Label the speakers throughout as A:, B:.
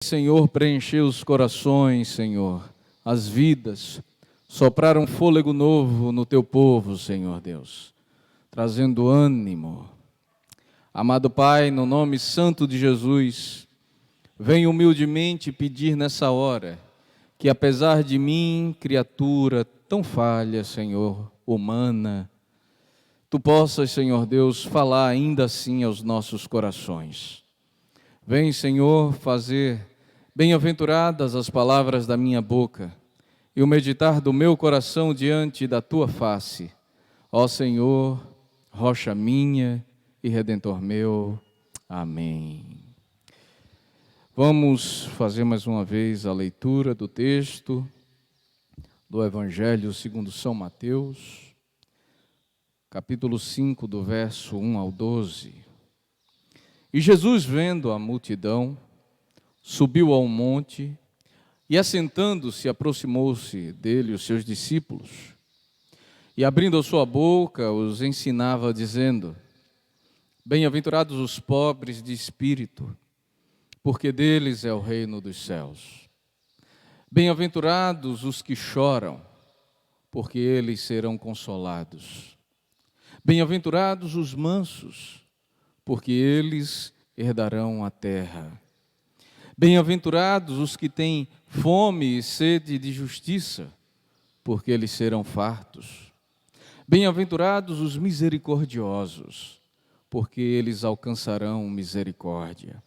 A: Senhor, preencher os corações, Senhor, as vidas, soprar um fôlego novo no teu povo, Senhor Deus, trazendo ânimo. Amado Pai, no nome santo de Jesus, venho humildemente pedir nessa hora que, apesar de mim, criatura tão falha, Senhor, humana, tu possas, Senhor Deus, falar ainda assim aos nossos corações. Vem, Senhor, fazer bem-aventuradas as palavras da minha boca e o meditar do meu coração diante da tua face. Ó Senhor, rocha minha e redentor meu. Amém. Vamos fazer mais uma vez a leitura do texto do Evangelho segundo São Mateus, capítulo 5, do verso 1 ao 12. E Jesus, vendo a multidão, subiu ao monte e, assentando-se, aproximou-se dele os seus discípulos. E, abrindo a sua boca, os ensinava, dizendo: Bem-aventurados os pobres de espírito, porque deles é o reino dos céus. Bem-aventurados os que choram, porque eles serão consolados. Bem-aventurados os mansos, porque eles herdarão a terra. Bem-aventurados os que têm fome e sede de justiça, porque eles serão fartos. Bem-aventurados os misericordiosos, porque eles alcançarão misericórdia.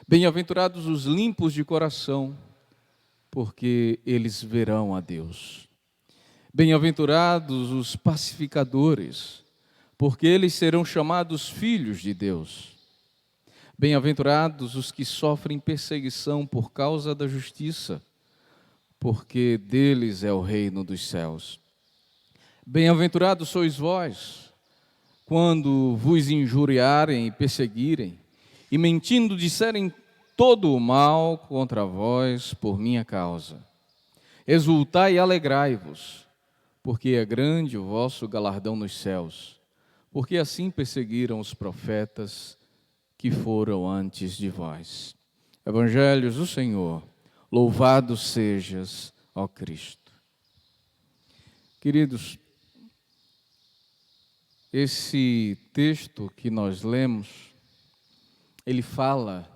A: Bem-aventurados os limpos de coração, porque eles verão a Deus. Bem-aventurados os pacificadores, porque eles serão chamados filhos de Deus. Bem-aventurados os que sofrem perseguição por causa da justiça, porque deles é o reino dos céus. Bem-aventurados sois vós, quando vos injuriarem e perseguirem, e mentindo disserem todo o mal contra vós por minha causa. Exultai e alegrai-vos, porque é grande o vosso galardão nos céus, porque assim perseguiram os profetas que foram antes de vós. Evangelhos do Senhor, louvado sejas, ó Cristo. Queridos, esse texto que nós lemos, ele fala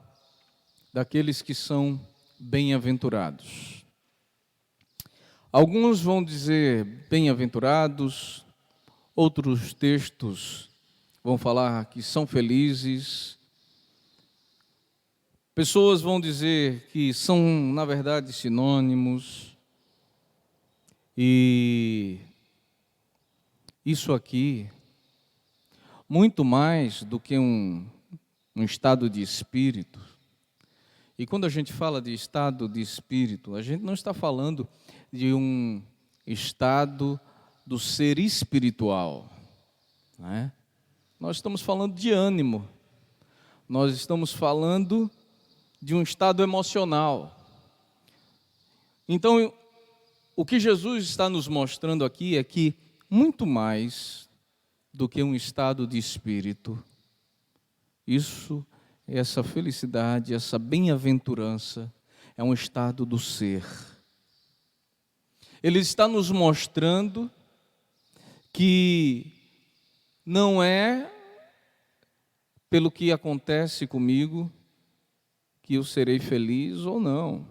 A: daqueles que são bem-aventurados. Alguns vão dizer bem-aventurados, outros textos vão falar que são felizes. Pessoas vão dizer que são, na verdade, sinônimos. E isso aqui, muito mais do que um estado de espírito. E quando a gente fala de estado de espírito, a gente não está falando de um estado do ser espiritual, não é? Nós estamos falando de ânimo. Nós estamos falando de um estado emocional. Então, o que Jesus está nos mostrando aqui é que, muito mais do que um estado de espírito, essa felicidade, essa bem-aventurança, é um estado do ser. Ele está nos mostrando que não é pelo que acontece comigo que eu serei feliz ou não.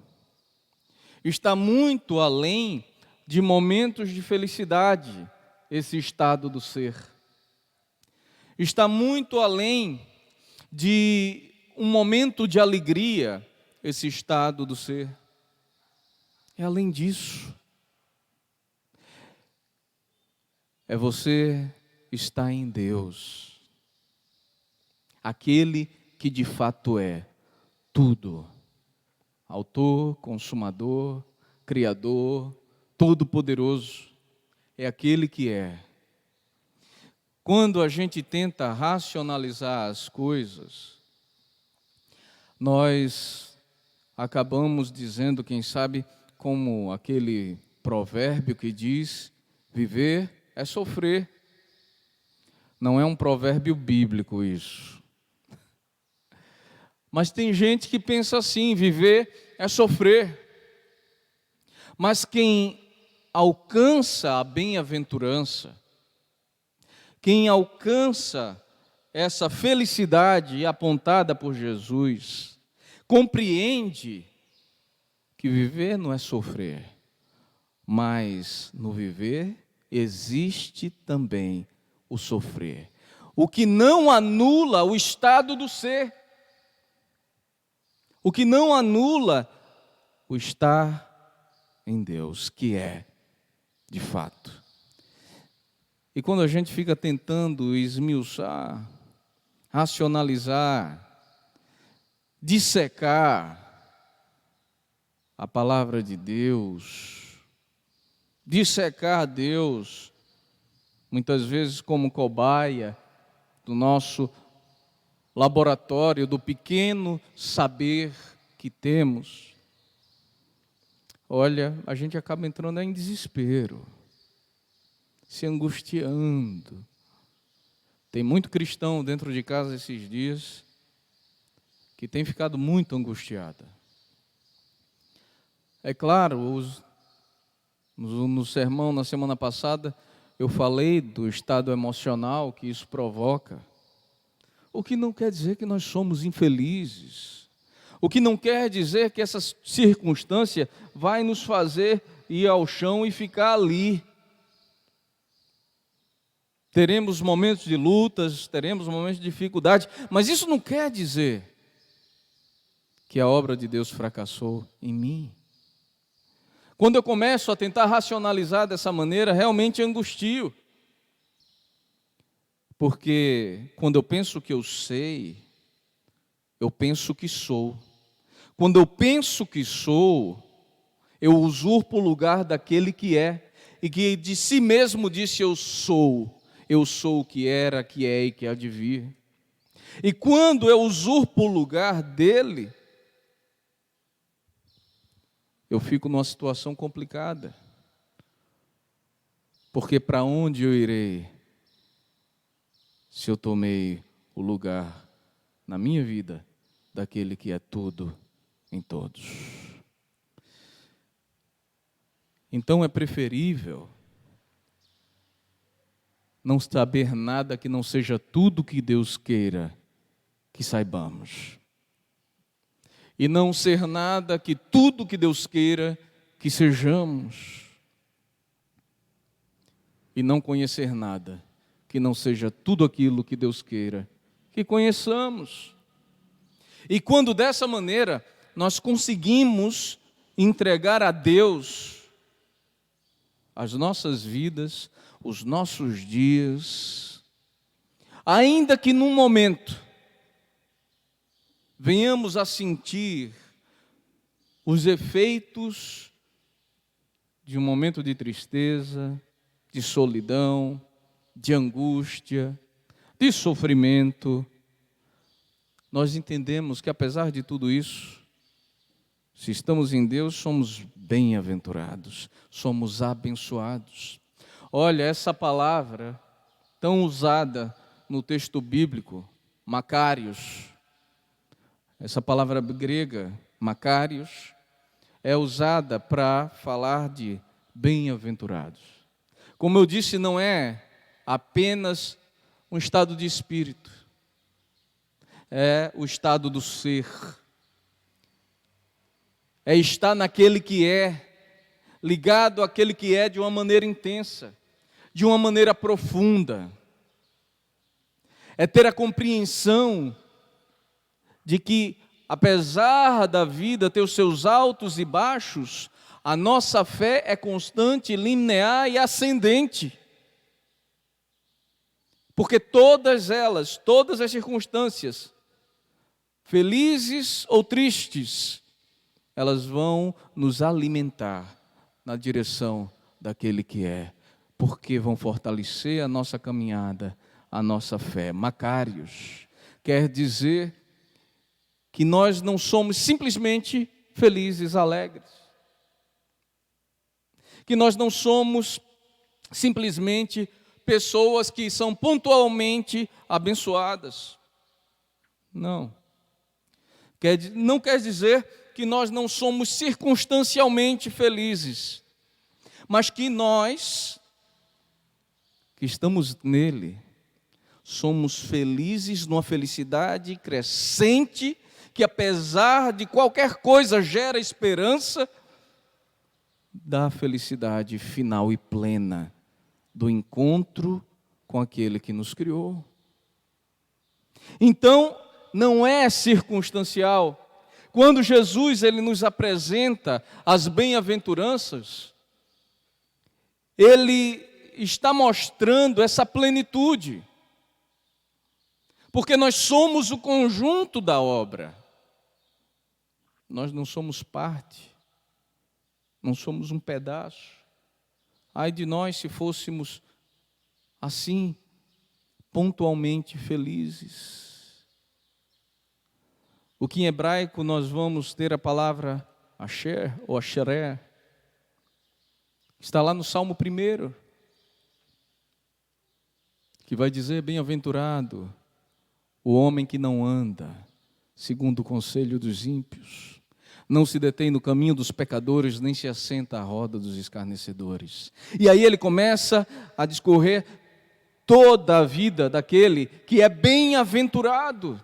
A: Está muito além de momentos de felicidade, esse estado do ser. Está muito além de um momento de alegria, esse estado do ser. É além disso. É você estar em Deus, aquele que de fato é tudo, autor, consumador, criador, todo-poderoso, é aquele que é. Quando a gente tenta racionalizar as coisas, nós acabamos dizendo, quem sabe, como aquele provérbio que diz: viver é sofrer. Não é um provérbio bíblico isso. Mas tem gente que pensa assim: viver é sofrer. Mas quem alcança a bem-aventurança, quem alcança essa felicidade apontada por Jesus, compreende que viver não é sofrer, mas no viver existe também o sofrer, o que não anula o estado do ser, o que não anula o estar em Deus, que é, de fato. E quando a gente fica tentando esmiuçar, racionalizar, dissecar a palavra de Deus, dissecar Deus, muitas vezes como cobaia do nosso laboratório, do pequeno saber que temos, olha, a gente acaba entrando em desespero, se angustiando. Tem muito cristão dentro de casa esses dias que tem ficado muito angustiada. É claro, no sermão na semana passada, eu falei do estado emocional que isso provoca. O que não quer dizer que nós somos infelizes. O que não quer dizer que essa circunstância vai nos fazer ir ao chão e ficar ali. Teremos momentos de lutas, teremos momentos de dificuldade, mas isso não quer dizer que a obra de Deus fracassou em mim. Quando eu começo a tentar racionalizar dessa maneira, realmente angustio. Porque quando eu penso que eu sei, eu penso que sou. Quando eu penso que sou, eu usurpo o lugar daquele que é, e que de si mesmo disse: eu sou o que era, que é e que há de vir. E quando eu usurpo o lugar dele, eu fico numa situação complicada. Porque para onde eu irei se eu tomei o lugar na minha vida daquele que é tudo em todos? Então é preferível não saber nada que não seja tudo que Deus queira que saibamos. E não ser nada que tudo que Deus queira que sejamos. E não conhecer nada que não seja tudo aquilo que Deus queira que conheçamos. E quando dessa maneira nós conseguimos entregar a Deus as nossas vidas, os nossos dias, ainda que num momento venhamos a sentir os efeitos de um momento de tristeza, de solidão, de angústia, de sofrimento, nós entendemos que apesar de tudo isso, se estamos em Deus, somos bem-aventurados, somos abençoados. Olha, essa palavra tão usada no texto bíblico, Macários, essa palavra grega, Macários, é usada para falar de bem-aventurados. Como eu disse, não é apenas um estado de espírito, é o estado do ser, é estar naquele que é, ligado àquele que é de uma maneira intensa, de uma maneira profunda, é ter a compreensão de que, apesar da vida ter os seus altos e baixos, a nossa fé é constante, linear e ascendente. Porque todas elas, todas as circunstâncias, felizes ou tristes, elas vão nos alimentar na direção daquele que é, porque vão fortalecer a nossa caminhada, a nossa fé. Macários quer dizer que nós não somos simplesmente felizes, alegres, que nós não somos simplesmente pessoas que são pontualmente abençoadas. Não. Não quer dizer que nós não somos circunstancialmente felizes, mas que nós, que estamos nele, somos felizes numa felicidade crescente, que apesar de qualquer coisa gera esperança da felicidade final e plena do encontro com aquele que nos criou. Então, não é circunstancial. Quando Jesus ele nos apresenta as bem-aventuranças, ele está mostrando essa plenitude, porque nós somos o conjunto da obra, nós não somos parte, não somos um pedaço. Ai de nós se fôssemos assim, pontualmente felizes. O que em hebraico nós vamos ter a palavra asher ou asheré, está lá no Salmo 1, que vai dizer: bem-aventurado o homem que não anda segundo o conselho dos ímpios, não se detém no caminho dos pecadores, nem se assenta à roda dos escarnecedores. E aí ele começa a discorrer toda a vida daquele que é bem-aventurado.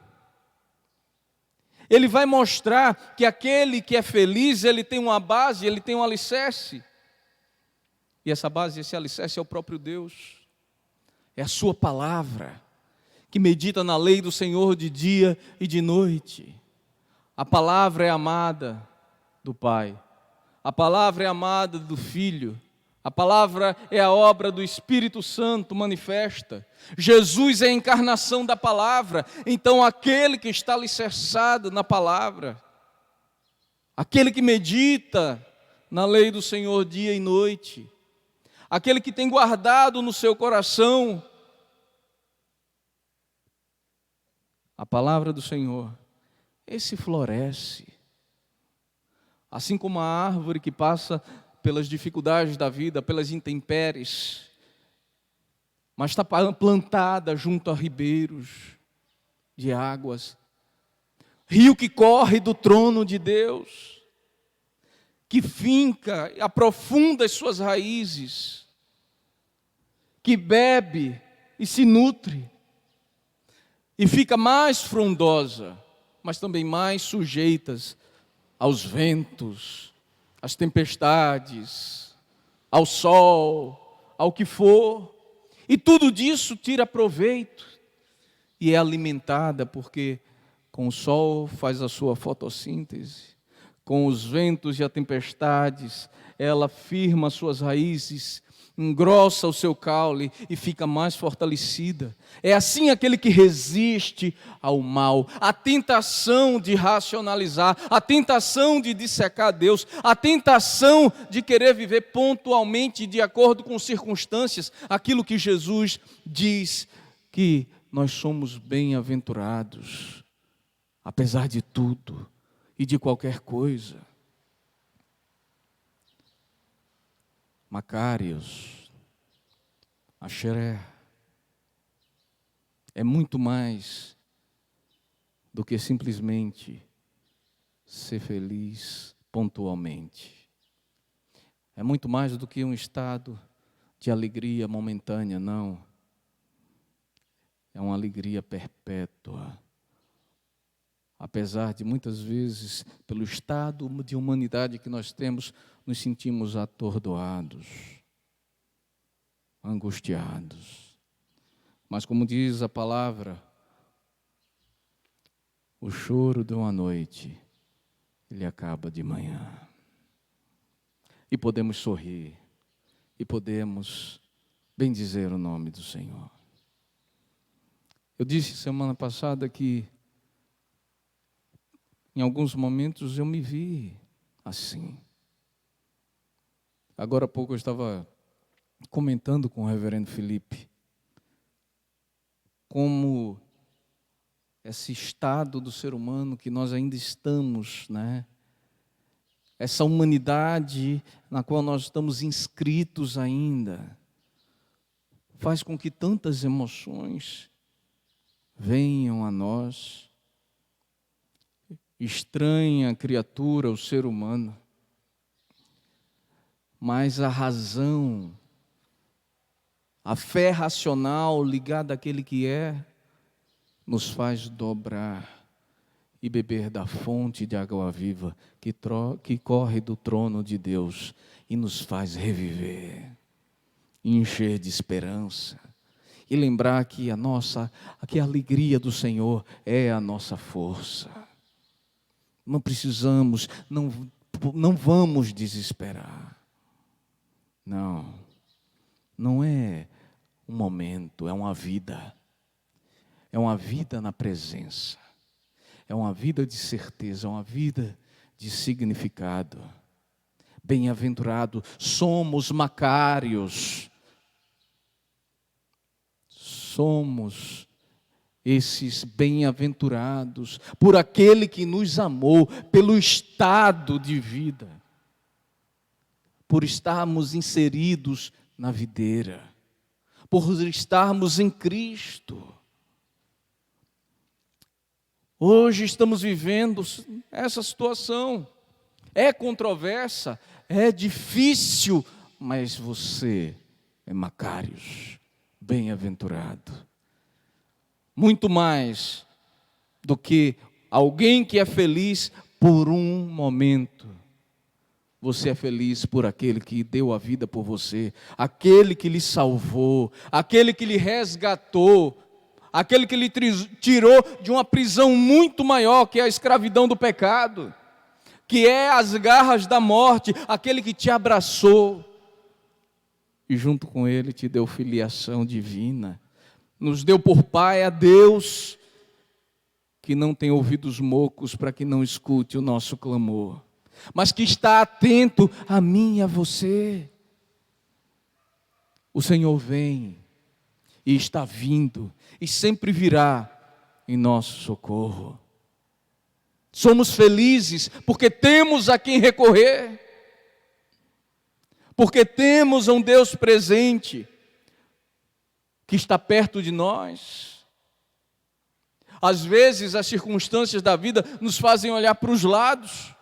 A: Ele vai mostrar que aquele que é feliz, ele tem uma base, ele tem um alicerce. E essa base, esse alicerce é o próprio Deus. É a sua palavra, que medita na lei do Senhor de dia e de noite. A palavra é amada do Pai. A palavra é amada do Filho. A palavra é a obra do Espírito Santo manifesta. Jesus é a encarnação da palavra. Então aquele que está alicerçado na palavra, aquele que medita na lei do Senhor dia e noite, aquele que tem guardado no seu coração a palavra do Senhor, esse floresce. Assim como a árvore que passa pelas dificuldades da vida, pelas intempéries, mas está plantada junto a ribeiros de águas, rio que corre do trono de Deus, que finca, aprofunda as suas raízes, que bebe e se nutre, e fica mais frondosa, mas também mais sujeitas aos ventos, às tempestades, ao sol, ao que for, e tudo disso tira proveito, e é alimentada, porque com o sol faz a sua fotossíntese, com os ventos e as tempestades, ela firma suas raízes, engrossa o seu caule e fica mais fortalecida. É assim aquele que resiste ao mal, a tentação de racionalizar, a tentação de dissecar Deus, a tentação de querer viver pontualmente de acordo com circunstâncias, aquilo que Jesus diz que nós somos bem-aventurados, apesar de tudo e de qualquer coisa. Macários, Asheré, é muito mais do que simplesmente ser feliz pontualmente. É muito mais do que um estado de alegria momentânea, não. É uma alegria perpétua. Apesar de muitas vezes, pelo estado de humanidade que nós temos, nos sentimos atordoados, angustiados. Mas como diz a palavra, o choro de uma noite, ele acaba de manhã. E podemos sorrir, e podemos bendizer o nome do Senhor. Eu disse semana passada que em alguns momentos eu me vi assim. Agora há pouco eu estava comentando com o reverendo Felipe como esse estado do ser humano que nós ainda estamos, né? Essa humanidade na qual nós estamos inscritos ainda, faz com que tantas emoções venham a nós. estranha criatura, o ser humano. Mas a razão, a fé racional ligada àquele que é, nos faz dobrar e beber da fonte de água viva que corre do trono de Deus e nos faz reviver, encher de esperança e lembrar que que a alegria do Senhor é a nossa força. Não precisamos, não vamos desesperar. Não é um momento, é uma vida. É uma vida na presença. É uma vida de certeza, é uma vida de significado. Bem-aventurado, somos macários. Somos esses bem-aventurados por aquele que nos amou, pelo estado de vida, por estarmos inseridos na videira, por estarmos em Cristo. Hoje estamos vivendo essa situação. É controversa, é difícil, mas você é macários, bem-aventurado. Muito mais do que alguém que é feliz por um momento. Você é feliz por aquele que deu a vida por você, aquele que lhe salvou, aquele que lhe resgatou, aquele que lhe tirou de uma prisão muito maior, que é a escravidão do pecado, que é as garras da morte, aquele que te abraçou e junto com ele te deu filiação divina, nos deu por pai a Deus, que não tem ouvidos moucos para que não escute o nosso clamor, mas que está atento a mim e a você. O Senhor vem e está vindo e sempre virá em nosso socorro. Somos felizes porque temos a quem recorrer, porque temos um Deus presente que está perto de nós. Às vezes as circunstâncias da vida nos fazem olhar para os lados.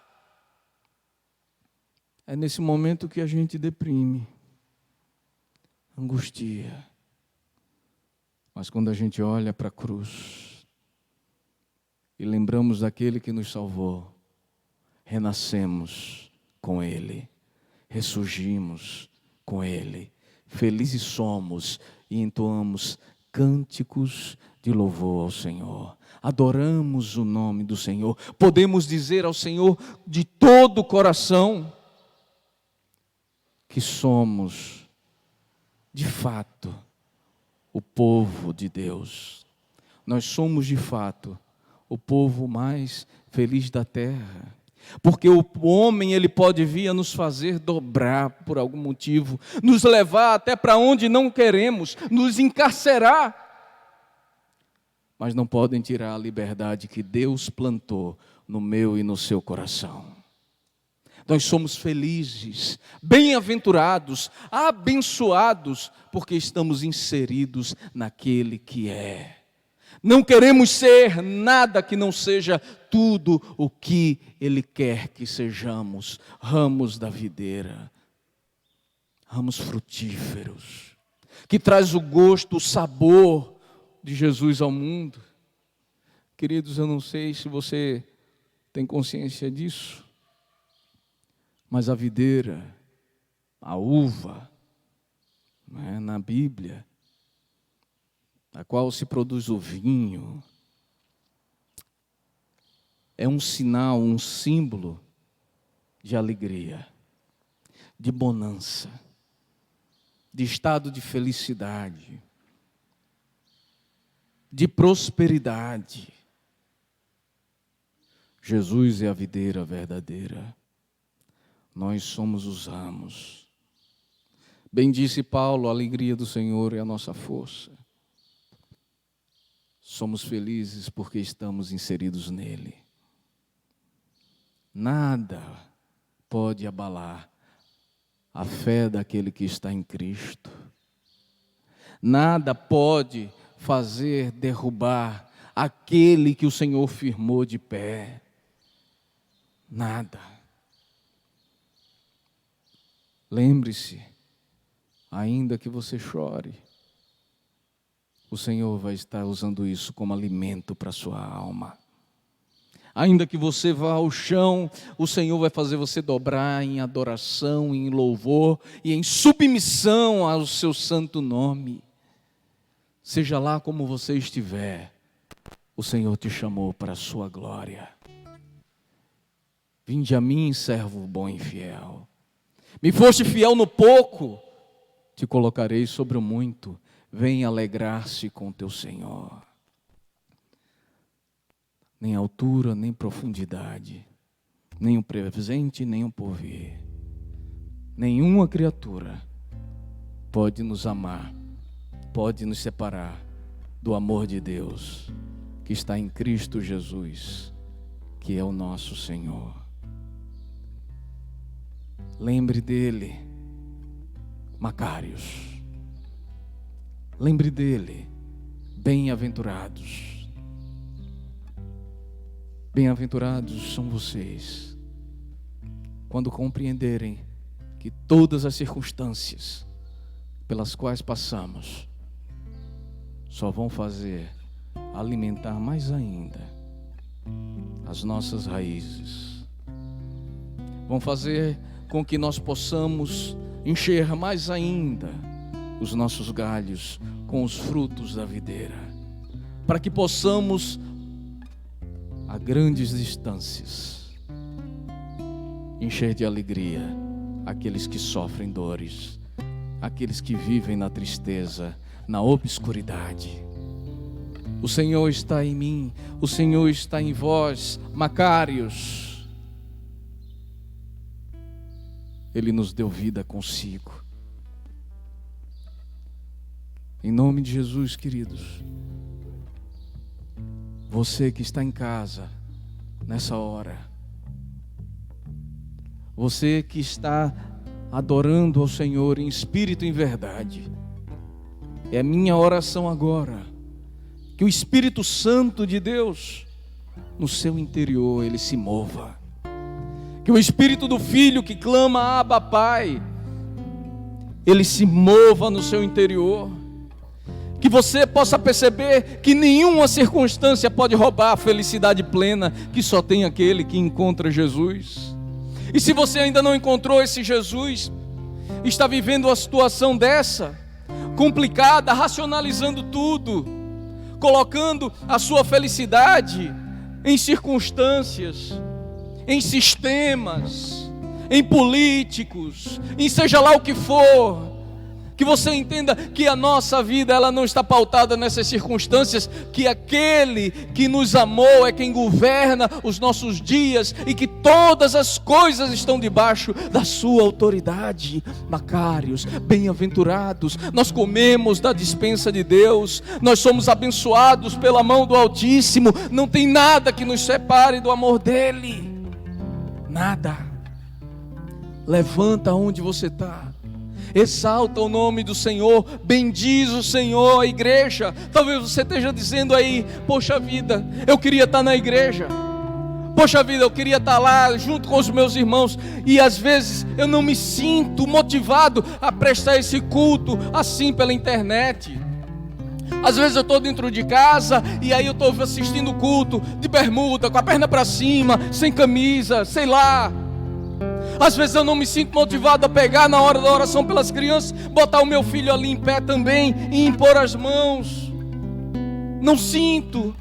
A: É nesse momento que a gente deprime, angustia. Mas quando a gente olha para a cruz e lembramos daquele que nos salvou, renascemos com Ele, ressurgimos com Ele, felizes somos e entoamos cânticos de louvor ao Senhor. Adoramos o nome do Senhor, podemos dizer ao Senhor de todo o coração que somos, de fato, o povo de Deus. Nós somos de fato o povo mais feliz da terra. Porque o homem, ele pode vir a nos fazer dobrar por algum motivo, nos levar até para onde não queremos, nos encarcerar. Mas não podem tirar a liberdade que Deus plantou no meu e no seu coração. Nós somos felizes, bem-aventurados, abençoados, porque estamos inseridos naquele que é. Não queremos ser nada que não seja tudo o que Ele quer que sejamos. Ramos da videira, ramos frutíferos, que traz o gosto, o sabor de Jesus ao mundo. Queridos, eu não sei se você tem consciência disso, mas a videira, a uva, na Bíblia, a qual se produz o vinho, é um sinal, um símbolo de alegria, de bonança, de estado de felicidade, de prosperidade. Jesus é a videira verdadeira. Nós somos os ramos. Bem disse Paulo, a alegria do Senhor é a nossa força. Somos felizes porque estamos inseridos nele. Nada pode abalar a fé daquele que está em Cristo. Nada pode fazer derrubar aquele que o Senhor firmou de pé. Nada. Lembre-se, ainda que você chore, o Senhor vai estar usando isso como alimento para a sua alma. Ainda que você vá ao chão, o Senhor vai fazer você dobrar em adoração, em louvor e em submissão ao seu santo nome. Seja lá como você estiver, o Senhor te chamou para a sua glória. Vinde a mim, servo bom e fiel. Me foste fiel no pouco, te colocarei sobre o muito. Vem alegrar-se com teu Senhor. Nem altura, nem profundidade, nem o presente, nem o porvir. Nenhuma criatura pode nos amar, pode nos separar do amor de Deus, que está em Cristo Jesus, que é o nosso Senhor. Lembre dele, Macários. Lembre dele, bem-aventurados. Bem-aventurados são vocês, quando compreenderem que todas as circunstâncias pelas quais passamos só vão fazer alimentar mais ainda as nossas raízes. Vão fazer com que nós possamos encher mais ainda os nossos galhos com os frutos da videira, para que possamos, a grandes distâncias, encher de alegria aqueles que sofrem dores, aqueles que vivem na tristeza, na obscuridade. O Senhor está em mim, o Senhor está em vós, Macários. Ele nos deu vida consigo. Em nome de Jesus, queridos, você que está em casa nessa hora, você que está adorando ao Senhor em espírito e em verdade, é a minha oração agora, que o Espírito Santo de Deus, no seu interior, ele se mova. Que o Espírito do Filho que clama, Abba, Pai, ele se mova no seu interior. Que você possa perceber que nenhuma circunstância pode roubar a felicidade plena que só tem aquele que encontra Jesus. E se você ainda não encontrou esse Jesus, está vivendo uma situação dessa, complicada, racionalizando tudo, colocando a sua felicidade em circunstâncias, em sistemas, em políticos, em seja lá o que for, que você entenda que a nossa vida ela não está pautada nessas circunstâncias, que aquele que nos amou é quem governa os nossos dias e que todas as coisas estão debaixo da sua autoridade. Macários, bem-aventurados, nós comemos da despensa de Deus, nós somos abençoados pela mão do Altíssimo, não tem nada que nos separe do amor dele, nada. Levanta onde você está, exalta o nome do Senhor, bendiz o Senhor. A igreja, talvez você esteja dizendo aí, poxa vida, eu queria estar na igreja, poxa vida, eu queria estar lá junto com os meus irmãos, e às vezes eu não me sinto motivado a prestar esse culto assim pela internet. Às vezes eu estou dentro de casa e aí eu estou assistindo o culto de bermuda, com a perna para cima, sem camisa, sei lá. Às vezes eu não me sinto motivado a pegar na hora da oração pelas crianças, botar o meu filho ali em pé também e impor as mãos. Não sinto.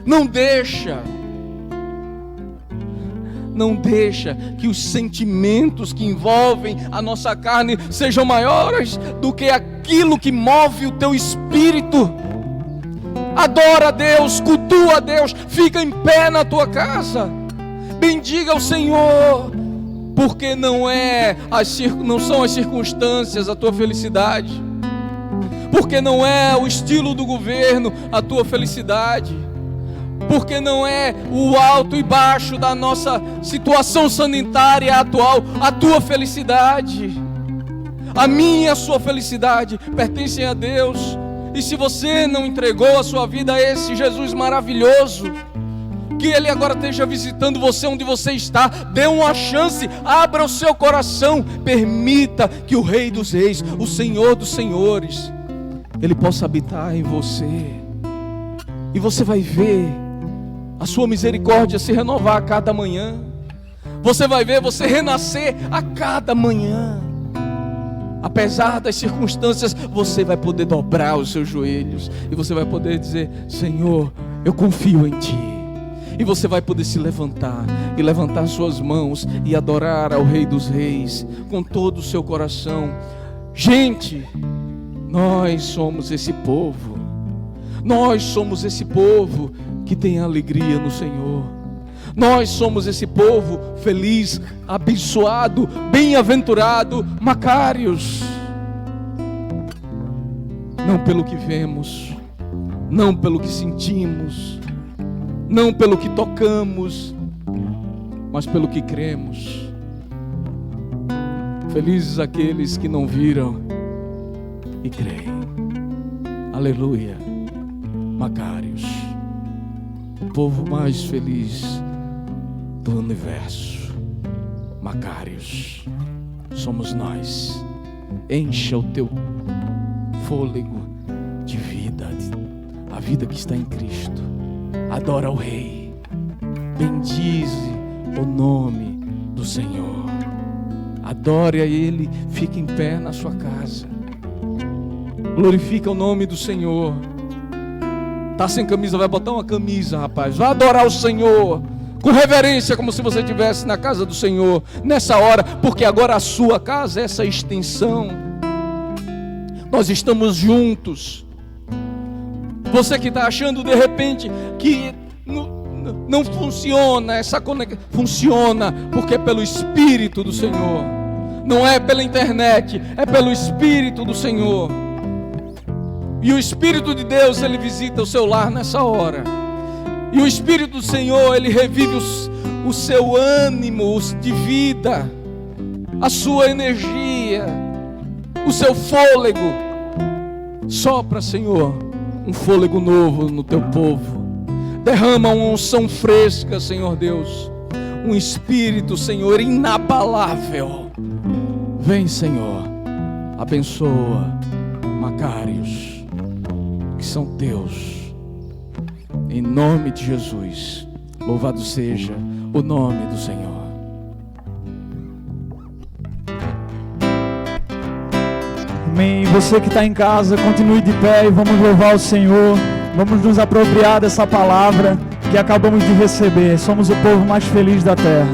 A: Não deixa que os sentimentos que envolvem a nossa carne sejam maiores do que aquilo que move o teu espírito. Adora a Deus, cultua a Deus, fica em pé na tua casa. Bendiga o Senhor, porque não são as circunstâncias a tua felicidade, porque não é o estilo do governo a tua felicidade, porque não é o alto e baixo da nossa situação sanitária atual a tua felicidade. A minha e a sua felicidade pertencem a Deus. E se você não entregou a sua vida a esse Jesus maravilhoso, que Ele agora esteja visitando você onde você está. Dê uma chance, abra o seu coração, permita que o Rei dos Reis, o Senhor dos Senhores, Ele possa habitar em você. E você vai ver a sua misericórdia se renovar a cada manhã. Você vai ver você renascer a cada manhã. Apesar das circunstâncias, você vai poder dobrar os seus joelhos e você vai poder dizer: Senhor, eu confio em Ti. E você vai poder se levantar e levantar suas mãos e adorar ao Rei dos Reis com todo o seu coração. Gente, nós somos esse povo. Nós somos esse povo que tem alegria no Senhor. Nós somos esse povo feliz, abençoado, bem-aventurado, macários. Não pelo que vemos, não pelo que sentimos, não pelo que tocamos, mas pelo que cremos. Felizes aqueles que não viram e creem. Aleluia. Macários, o povo mais feliz do universo. Macários, somos nós. Encha o teu fôlego de vida, a vida que está em Cristo. Adora o Rei, bendize o nome do Senhor, adore a Ele, fique em pé na sua casa, glorifica o nome do Senhor. Tá sem camisa, vai botar uma camisa, rapaz. Vai adorar o Senhor com reverência, como se você estivesse na casa do Senhor nessa hora, porque agora a sua casa é essa extensão. Nós estamos juntos. Você que está achando de repente que não funciona essa conexão, funciona porque é pelo Espírito do Senhor. Não é pela internet, é pelo Espírito do Senhor. E o Espírito de Deus, Ele visita o seu lar nessa hora. E o Espírito do Senhor, Ele revive o seu ânimo de vida, a sua energia, o seu fôlego. Sopra, Senhor, um fôlego novo no teu povo. Derrama uma unção fresca, Senhor Deus. Um Espírito, Senhor, inabalável. Vem, Senhor, abençoa Macários que são teus, em nome de Jesus. Louvado seja o nome do Senhor.
B: Amém. Você que está em casa, continue de pé e vamos louvar o Senhor. Vamos nos apropriar dessa palavra que acabamos de receber. Somos o povo mais feliz da terra.